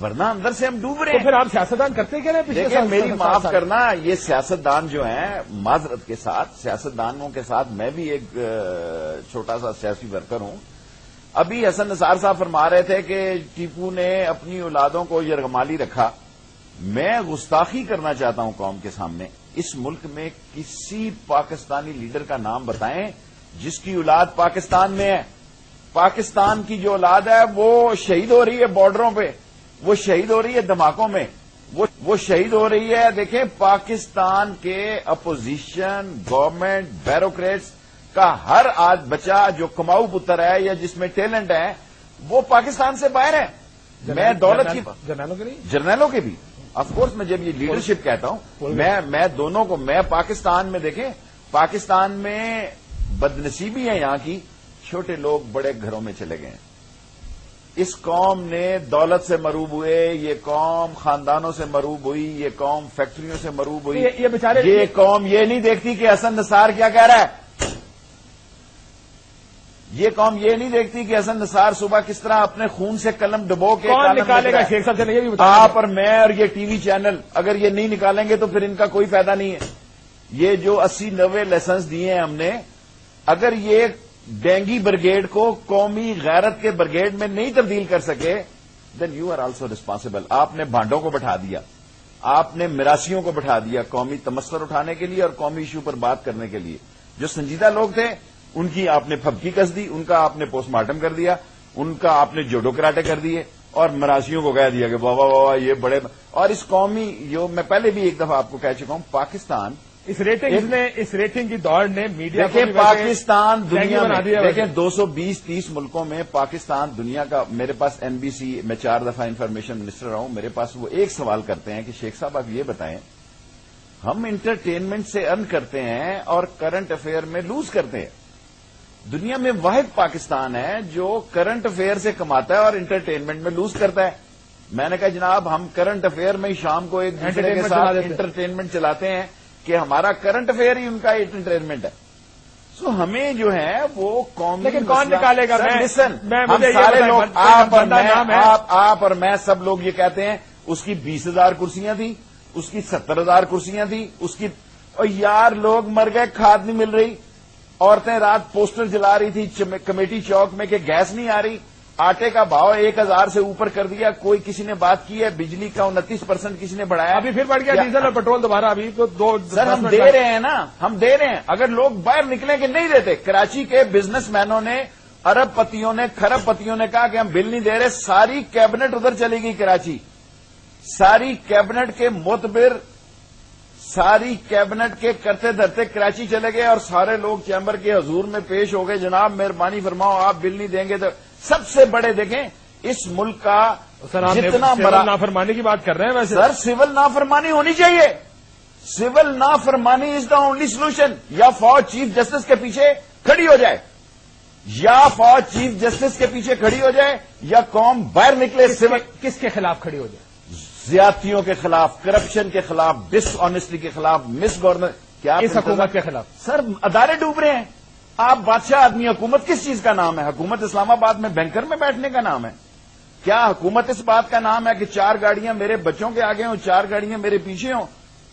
ورنہ اندر سے ہم ڈوب رہے تو ہیں. پھر آپ سیاستدان کرتے کیا رہے؟ دیکھیں میری معاف کرنا، یہ سیاستدان جو ہیں معذرت کے ساتھ، سیاستدانوں کے ساتھ میں بھی ایک چھوٹا سا سیاسی ورکر ہوں. ابھی حسن نثار صاحب فرما رہے تھے کہ ٹیپو نے اپنی اولادوں کو یرغمالی رکھا. میں گستاخی کرنا چاہتا ہوں قوم کے سامنے. اس ملک میں کسی پاکستانی لیڈر کا نام بتائیں جس کی اولاد پاکستان میں ہے. پاکستان کی جو اولاد ہے وہ شہید ہو رہی ہے بارڈروں پہ، وہ شہید ہو رہی ہے دھماکوں میں، وہ شہید ہو رہی ہے. دیکھیں پاکستان کے اپوزیشن، گورنمنٹ، بیوروکریٹس کا ہر بچہ جو کماؤ پتر ہے یا جس میں ٹیلنٹ ہے وہ پاکستان سے باہر ہے. میں دولت کی جرنیلوں کے بھی آف کورس میں جب یہ لیڈرشپ کہتا ہوں میں دونوں کو، میں پاکستان میں دیکھیں پاکستان میں بدنصیبی ہے یہاں کی، چھوٹے لوگ بڑے گھروں میں چلے گئے. اس قوم نے دولت سے مروب ہوئے، یہ قوم خاندانوں سے مروب ہوئی، یہ قوم فیکٹریوں سے مروب ہوئی. یہ قوم یہ نہیں دیکھتی کہ حسن نثار کیا کہہ رہا ہے. یہ قوم یہ نہیں دیکھتی کہ حسن نثار صبح کس طرح اپنے خون سے قلم ڈبو کے نکالے گا. شیخ صاحب سے یہ بھی آپ اور میں اور یہ ٹی وی چینل اگر یہ نہیں نکالیں گے تو پھر ان کا کوئی فائدہ نہیں ہے. یہ جو 80-90 لیسنس دیے ہیں ہم نے، اگر یہ ڈینگی بریگیڈ کو قومی غیرت کے بریگیڈ میں نہیں تبدیل کر سکے then you are also responsible. آپ نے بھانڈوں کو بٹھا دیا، آپ نے مراسیوں کو بٹھا دیا قومی تمسر اٹھانے کے لیے اور قومی ایشو پر بات کرنے کے لیے. جو سنجیدہ لوگ تھے ان کی آپ نے پھبکی کس دی، ان کا آپ نے پوسٹ مارٹم کر دیا، ان کا آپ نے جوڈو کراٹے کر دیے اور مراسیوں کو کہہ دیا کہ واہ واہ واہ یہ بڑے. اور اس قومی جو میں پہلے بھی ایک دفعہ آپ کو کہہ چکا ہوں، پاکستان اس ریٹنگ کی دوڑ نے میڈیا دیکھیں پاکستان دنیا میں دیکھیں 220-30 ملکوں میں پاکستان دنیا کا. میرے پاس NBC میں 4 دفعہ انفارمیشن منسٹر رہا ہوں. میرے پاس وہ ایک سوال کرتے ہیں کہ شیخ صاحب آپ یہ بتائیں، ہم انٹرٹینمنٹ سے ارن کرتے ہیں اور کرنٹ افیئر میں لوز کرتے ہیں. دنیا میں واحد پاکستان ہے جو کرنٹ افیئر سے کماتا ہے اور انٹرٹینمنٹ میں لوز کرتا ہے. میں نے کہا جناب ہم کرنٹ افیئر میں شام کو ایک دوسرے کے ساتھ انٹرٹینمنٹ چلاتے ہیں کہ ہمارا کرنٹ افیئر ہی ان کا انٹرٹینمنٹ ہے. سو ہمیں جو ہے وہ قومی، لیکن کون نکالے گا؟ ہم سارے لوگ آپ اور میں سب لوگ یہ کہتے ہیں اس کی 20,000 کرسیاں تھیں، اس کی 70,000 کرسیاں تھیں، اس کی اور یار لوگ مر گئے، کھاد نہیں مل رہی. عورتیں رات پوسٹر جلا رہی تھی کمیٹی چوک میں کہ گیس نہیں آ رہی. آٹے کا بھاؤ 1,000 سے اوپر کر دیا، کوئی کسی نے بات کی ہے؟ بجلی کا 29% کسی نے بڑھایا، ابھی پھر بڑھ گیا ڈیزل اور پیٹرول دوبارہ. ابھی تو سر ہم دے رہے ہیں نا، ہم دے رہے ہیں. اگر لوگ باہر نکلیں کہ نہیں دیتے. کراچی کے بزنس مینوں نے، ارب پتیوں نے، کھرب پتیوں نے کہا کہ ہم بل نہیں دے رہے. ساری کیبنٹ ادھر چلی گئی کراچی، ساری کیبنٹ کے معتبر، ساری کیبنٹ کے کرتے دھرتے کراچی چلے گئے اور سارے لوگ چیمبر کے حضور میں پیش ہو گئے، جناب مہربانی فرماؤ آپ بل نہیں دیں گے. تو سب سے بڑے دیکھیں اس ملک کا جتنا بڑا نافرمانی کی بات کر رہے ہیں ویسے سر سول نافرمانی ہونی چاہیے. سول نافرمانی از دا اونلی سولوشن. یا فوج چیف جسٹس کے پیچھے کھڑی ہو جائے، یا فوج چیف جسٹس کے پیچھے کھڑی ہو جائے، یا قوم باہر نکلے. کس کے خلاف کھڑی ہو جائے؟ زیادتیوں کے خلاف، کرپشن کے خلاف، ڈس آنےسٹی کے خلاف، مس گورننس. کیا اس حکومت کے خلاف؟ سر ادارے ڈوب رہے ہیں. آپ بادشاہ آدمی، حکومت کس چیز کا نام ہے؟ حکومت اسلام آباد میں بینکر میں بیٹھنے کا نام ہے کیا؟ حکومت اس بات کا نام ہے کہ 4 گاڑیاں میرے بچوں کے آگے ہوں، 4 گاڑیاں میرے پیچھے ہوں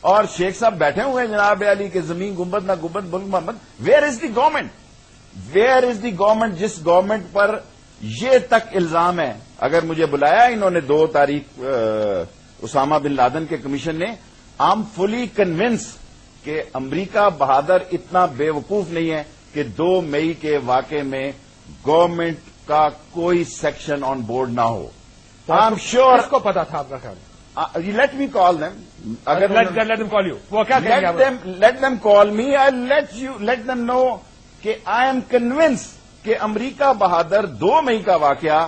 اور شیخ صاحب بیٹھے ہوئے ہیں جناب علی کے زمین گنبد نہ گنبد بل محمد. Where is the government? Where is the government جس گورنمنٹ پر یہ تک الزام ہے؟ اگر مجھے بلایا انہوں نے 2 تاریخ اسامہ بن لادن کے کمیشن نے، آئی ایم فلی کنونس کہ امریکہ بہادر اتنا بے وقوف نہیں ہے کہ 2 مئی کے واقعے میں گورنمنٹ کا کوئی سیکشن آن بورڈ نہ ہو. I am sure. اس کو پتا تھا آپ کا خیال؟ Let me call them. اگر لیٹ دم کال یو، وہ کیا کہیں گے؟ Let them call me. I let them نو کہ آئی ایم کنونس کہ امریکہ بہادر 2 مئی کا واقعہ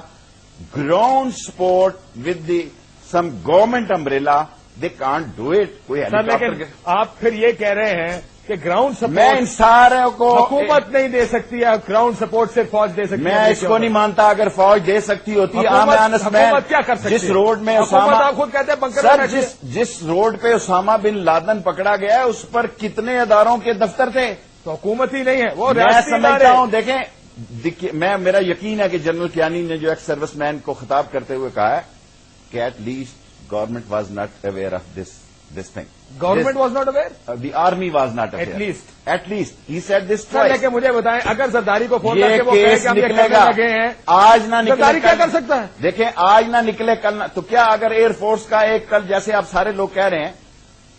ground support with the some government umbrella they can't do it. کوئی لیکن آپ پھر یہ کہہ رہے ہیں کہ گراؤنڈ سپورٹ میں ان ساروں کو حکومت نہیں دے سکتی ہے، گراؤنڈ سپورٹ سے فوج دے سکتی ہے. میں اس کو نہیں مانتا. اگر فوج دے سکتی ہوتی حکومت کیا کر سکتی؟ جس روڈ میں آپ خود کہتے ہیں بنکر، جس روڈ پہ اسامہ بن لادن پکڑا گیا ہے اس پر کتنے اداروں کے دفتر تھے؟ تو حکومت ہی نہیں ہے وہ. میں سمجھتا ہوں دیکھیں، میرا یقین ہے کہ جنرل کیانی نے جو ایکس سروس مین کو خطاب کرتے ہوئے کہا ہے کہ at least government was not aware of this thing. Government was not aware, the army was not aware at least he said this twice. لیکن مجھے بتائیں اگر زرداری کو فون یہ کر کے وہ کہے کیس کہ ہم نکلے گا, لگے ہیں, آج نہ نکلے, زرداری کیا کر سکتا ہے؟ دیکھیں آج نہ نکلے کل نہ, تو کیا اگر ایئر فورس کا ایک کل جیسے آپ سارے لوگ کہہ رہے ہیں,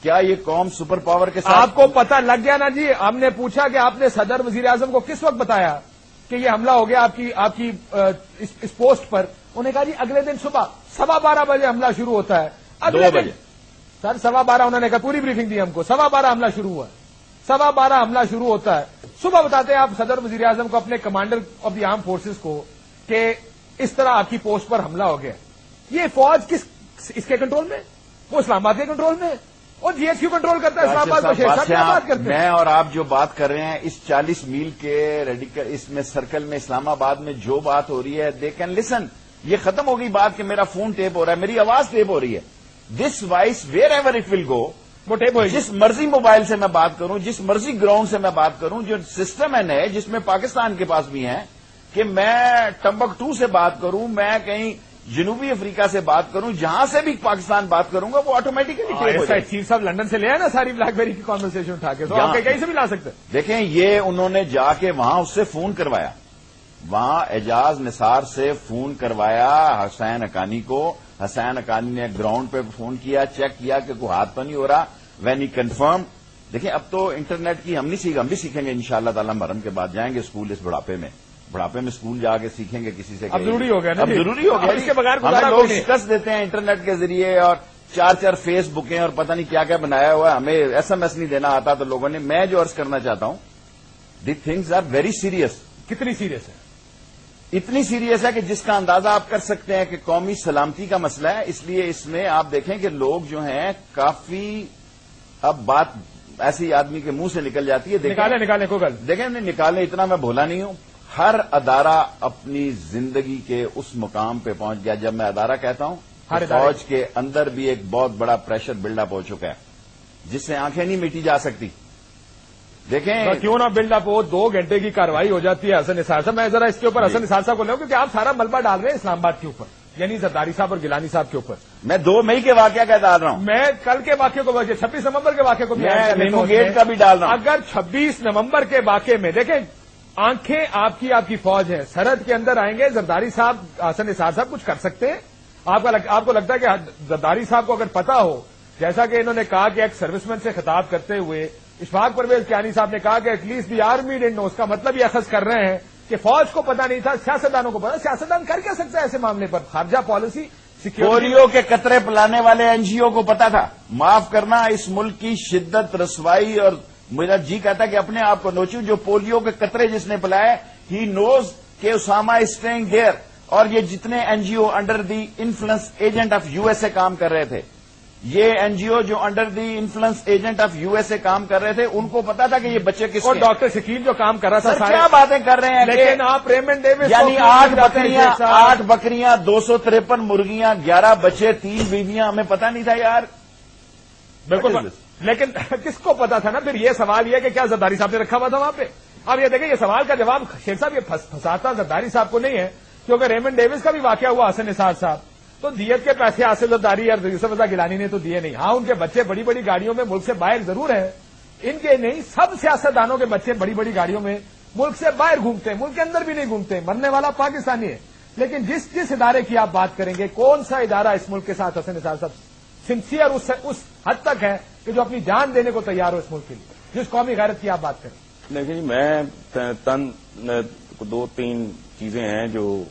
کیا یہ قوم سپر پاور کے ساتھ؟ آپ کو پتہ لگ گیا نا جی. ہم نے پوچھا کہ آپ نے صدر وزیر اعظم کو کس وقت بتایا کہ یہ حملہ ہو گیا آپ کی اس پوسٹ پر؟ انہوں نے کہا جی اگلے دن صبح 12:15 بجے حملہ شروع ہوتا ہے. 2 بجے سر 12:15 انہوں نے کہا, پوری بریفنگ دی ہم کو, 12:15 حملہ شروع ہوا, 12:15 حملہ شروع ہوتا ہے. صبح بتاتے ہیں آپ صدر وزیر اعظم کو, اپنے commander of the arm forces کو, کہ اس طرح آپ کی پوسٹ پر حملہ ہو گیا. یہ فوج اس کے کنٹرول میں؟ وہ اسلام آباد کے کنٹرول میں, اور جی ایچ کیو کنٹرول کرتا ہے اسلام آباد کو. شیخ صاحب کیا بات کرتے ہیں؟ میں اور آپ جو بات کر رہے ہیں اس 40 میل کے ریڈیکل اس میں سرکل میں اسلام آباد میں جو بات ہو رہی ہے, دے کین لسن. یہ ختم ہو گئی بات کہ میرا فون ٹیپ ہو رہا ہے, میری آواز ٹیپ ہو رہی ہے. This voice wherever it will go, وہ ٹیپ ہوئی, جس مرضی موبائل سے میں بات کروں, جس مرضی گراؤنڈ سے میں بات کروں, جو سسٹم ہے نئے جس میں پاکستان کے پاس بھی ہیں, کہ میں ٹمبکٹو سے بات کروں, میں کہیں جنوبی افریقہ سے بات کروں, جہاں سے بھی پاکستان بات کروں گا, وہ آٹومیٹکلی ٹیپ ہو جائے. چیف صاحب لندن سے لے آئے نا ساری بلیک بیری کی کانورسیشن اٹھا کے, تو آپ کہیں سے بھی لا سکتے. دیکھیں یہ انہوں نے جا کے وہاں اس سے فون کروایا, وہاں اعجاز نثار سے فون کروایا حسین حقانی کو. حسین حقانی نے گراؤنڈ پہ فون کیا, چیک کیا کہ کوئی ہاتھ تو نہیں ہو رہا. When he confirm. دیکھیں اب تو انٹرنیٹ کی ہم بھی سیکھیں گے انشاءاللہ تعالی. محرم کے بعد جائیں گے اسکول اس بڑھاپے میں اسکول جا کے سیکھیں گے کسی سے. اب ضروری ہو گیا نا, اب ضروری ہو گیا. اس کے بغیر ہمیں لوگ شکست دیتے ہیں انٹرنیٹ کے ذریعے, اور 4 فیس بکیں اور پتہ نہیں کیا کیا بنایا ہوا ہے. ہمیں SMS نہیں دینا آتا تو لوگوں نے. میں جو عرض کرنا چاہتا ہوں, the things are very serious. کتنی سیریس ہے؟ اتنی سیریس ہے کہ جس کا اندازہ آپ کر سکتے ہیں کہ قومی سلامتی کا مسئلہ ہے. اس لیے اس میں آپ دیکھیں کہ لوگ جو ہیں کافی, اب بات ایسی آدمی کے منہ سے نکل جاتی ہے. نکالیں کو گل دیکھیں نکالیں, اتنا میں بھولا نہیں ہوں. ہر ادارہ اپنی زندگی کے اس مقام پہ پہنچ گیا. جب میں ادارہ کہتا ہوں, فوج کے اندر بھی ایک بہت بڑا پریشر بلڈ اپ ہو چکا ہے جس سے آنکھیں نہیں میٹی جا سکتی. دیکھیں کیوں نہ بلڈ اپ ہو, 2 گھنٹے کی کارروائی ہو جاتی ہے. حسن نثار صاحب, میں ذرا اس کے اوپر حسن نثار صاحب کو لوں, کیونکہ آپ سارا ملبہ ڈال رہے ہیں اسلام آباد کے اوپر, یعنی زرداری صاحب اور گیلانی صاحب کے اوپر. میں 2 مئی کے واقعہ کا ڈال رہا ہوں. میں کل کے واقعے کو, 26 نومبر کے واقعے کو بھی مینو گیٹ کا بھی ڈال رہا ہوں. اگر 26 نومبر کے واقعے میں دیکھیں, آنکھیں آپ کی فوج ہے, سرحد کے اندر آئیں گے زرداری صاحب, حسن نثار صاحب کچھ کر سکتے ہیں؟ آپ کو لگتا ہے کہ زرداری صاحب کو اگر پتا ہو, جیسا کہ انہوں نے کہا کہ ایک سروس مین سے خطاب کرتے ہوئے اشفاق پرویز کیانی صاحب نے کہا کہ at least the army didn't know, اس کا مطلب یہ اخذ کر رہے ہیں کہ فوج کو پتا نہیں تھا, سیاستدانوں کو پتا. سیاستدان کر کیا سکتا ہے ایسے معاملے پر؟ خارجہ پالیسی, پولیو کے قطرے پلانے والے NGO کو پتا تھا. معاف کرنا, اس ملک کی شدت رسوائی, اور میرا جی کہتا ہے کہ اپنے آپ کو نوچوں. جو پولیو کے قطرے جس نے پلائے, ہی نوز کہ اسامہ از اسٹیئنگ دیئر. اور یہ جتنے NGO under the influence agent of USA کام کر رہے تھے, یہ NGO جو under the influence agent of USA کام کر رہے تھے, ان کو پتا تھا کہ یہ بچے کس. اور ڈاکٹر شکیل جو کام کر رہا تھا, کیا باتیں کر رہے ہیں. لیکن آپ ریمنڈ ڈیوس, یعنی 8 بکریاں 253 مرغیاں 11 بچے 3 بیویاں, ہمیں پتا نہیں تھا یار. بالکل, لیکن کس کو پتا تھا نا. پھر یہ سوال یہ کہ کیا زرداری صاحب نے رکھا ہوا تھا وہاں پہ؟ اب یہ دیکھیں, یہ سوال کا جواب شیر صاحب یہ پھنساتا زرداری صاحب کو نہیں ہے, کیونکہ ریمنڈ ڈیوس کا بھی واقعہ ہوا حسن نثار صاحب, تو دیت کے پیسے آصف زرداری اور یوسف رضا گیلانی نے تو دیے نہیں. ہاں, ان کے بچے بڑی بڑی گاڑیوں میں ملک سے باہر ضرور ہیں, ان کے نہیں, سب سیاستدانوں کے بچے بڑی بڑی گاڑیوں میں ملک سے باہر گھومتے ہیں, ملک کے اندر بھی نہیں گھومتے. مرنے والا پاکستانی ہے. لیکن جس ادارے کی آپ بات کریں گے, کون سا ادارہ اس ملک کے ساتھ حسن نثار صاحب سنسیئر اس حد تک ہے کہ جو اپنی جان دینے کو تیار ہو اس ملک کے لیے, جس قومی غیرت کی آپ بات کریں؟ لیکن میں 2-3 چیزیں ہیں جو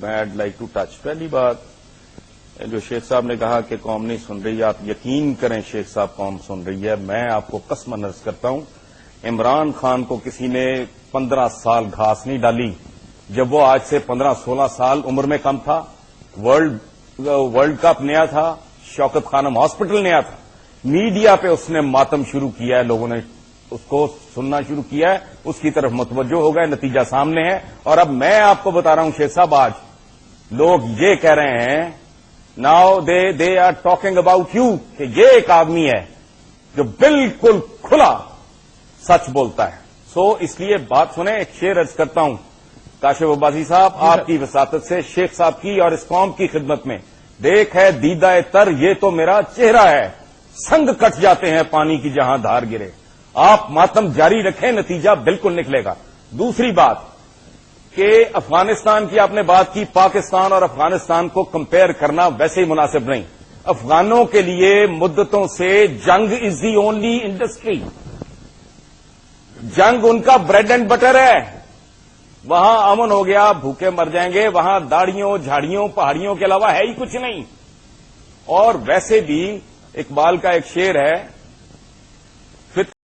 میں آئی لائک ٹو ٹچ. پہلی بات, جو شیخ صاحب نے کہا کہ قوم نہیں سن رہی, آپ یقین کریں شیخ صاحب قوم سن رہی ہے. میں آپ کو قسم عرض کرتا ہوں, عمران خان کو کسی نے 15 سال گھاس نہیں ڈالی جب وہ آج سے 15-16 سال عمر میں کم تھا. ورلڈ کپ نیا تھا, شوکت خانم ہاسپٹل نیا تھا, میڈیا پہ اس نے ماتم شروع کیا ہے, لوگوں نے اس کو سننا شروع کیا ہے, اس کی طرف متوجہ ہو گئے, نتیجہ سامنے ہے. اور اب میں آپ کو بتا رہا ہوں شیخ صاحب, آج لوگ یہ کہہ رہے ہیں, now they are talking about you, کہ یہ ایک آدمی ہے جو بالکل کھلا سچ بولتا ہے. سو اس لیے بات سنیں, ایک شعر عرض کرتا ہوں کاشف عباسی صاحب, آپ کی وساطت سے شیخ صاحب کی اور اس قوم کی خدمت میں, دیکھ ہے دیدہ تر یہ تو میرا چہرہ ہے، سنگ کٹ جاتے ہیں پانی کی جہاں دھار گرے۔ آپ ماتم جاری رکھیں، نتیجہ بالکل نکلے گا۔ دوسری بات کہ افغانستان کی آپ نے بات کی، پاکستان اور افغانستان کو کمپیئر کرنا ویسے ہی مناسب نہیں۔ افغانوں کے لیے مدتوں سے جنگ از دی اونلی انڈسٹری، جنگ ان کا بریڈ اینڈ بٹر ہے۔ وہاں امن ہو گیا، بھوکے مر جائیں گے، وہاں داڑیوں جھاڑیوں پہاڑیوں کے علاوہ ہے ہی کچھ نہیں۔ اور ویسے بھی اقبال کا ایک شعر ہے،